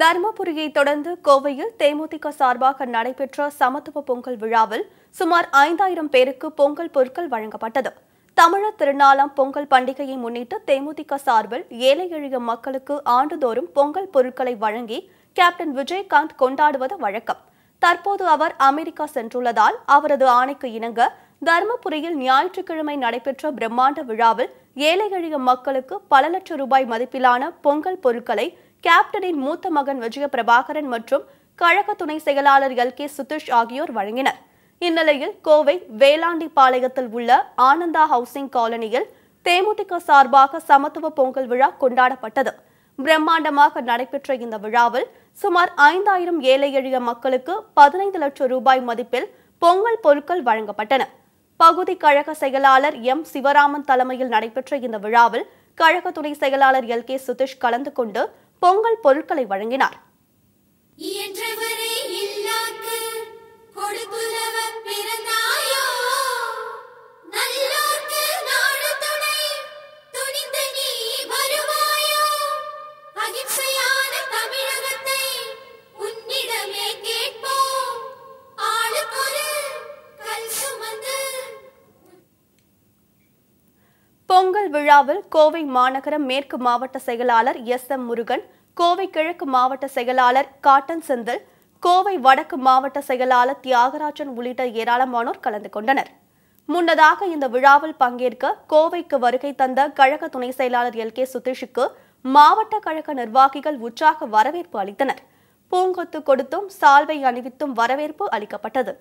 தர்மபுரியை தொடர்ந்து கோவையில் தேமுதிக சார்பாக நடைபெற்ற சமத்துவ பொங்கல் விழாவில் சுமார் 5000 பேருக்கு பொங்கல் பொருட்கள் வழங்கப்பட்டது. தமிழர் திருநாளாம் பொங்கல் பண்டிகையை முன்னிட்டு தேமுதிக சார்பில் ஏழை எளிய மக்களுக்கு ஆண்டுதோறும் பொங்கல் பொருட்களை வழங்கி கேப்டன் விஜயகாந்த் கொண்டாடுவது வழக்கம். தற்போது அவர் அமெரிக்கா சென்றுள்ளதால் அவரது ஆணைக்கு இணங்க தர்மபுரியில் ஞாயிற்றுக்கிழமை நடைபெற்ற பிரம்மாண்ட விழாவில் ஏழை எளிய மக்களுக்கு பல லட்சம் ரூபாய் மதிப்பிலான பொங்கல் பொருட்களை கேப்டனின் மூத்த மகன் விஜய பிரபாகரன் மற்றும் கழக துணை செயலாளர் எல்.கே. சுதீஷ் ஆகியோர் வழங்கினர். இந்நிலையில் கோவை வேளாண்டிபாளையத்தில் உள்ள ஆனந்தா ஹவுசிங் காலனியில் தேமுதிக சார்பாக சமத்துவ பொங்கல் விழா கொண்டாடப்பட்டது. பிரம்மாண்டமாக நடைபெற்ற இந்த விழாவில் சுமார் 5000 ஏழை எளிய மக்களுக்கு 15 லட்சம் ரூபாய் மதிப்பில் பொங்கல் பொருட்கள் வழங்கப்பட்டன. பகுதி கழக செயலாளர் எம். சிவராமன் தலைமையில் நடைபெற்ற இந்த விழாவில் கழக துணை செயலாளர் எல்.கே. சுதீஷ் கலந்து கொண்டு பொங்கல் பொருட்களை வழங்கினார். பொங்கல் விழாவில் கோவை மாநகர மேற்கு மாவட்ட செயலாளர் எஸ்.எம். முருகன், கோவை கிழக்கு மாவட்ட செயலாளர் காட்டன் செந்தில், கோவை வடக்கு மாவட்ட செயலாளர் தியாகராஜன் உள்ளிட்ட ஏராளமானோர் கலந்து கொண்டனர். முன்னதாக இந்த விழாவில் பங்கேற்க கோவைக்கு வருகை தந்த கழக துணை செயலாளர் எல்.கே. சுதீஷுக்கு மாவட்ட கழக நிர்வாகிகள் உற்சாக வரவேற்பு அளித்தனர். பூங்கொத்து கொடுத்தும் சால்வை அணிவித்தும் வரவேற்பு அளிக்கப்பட்டது.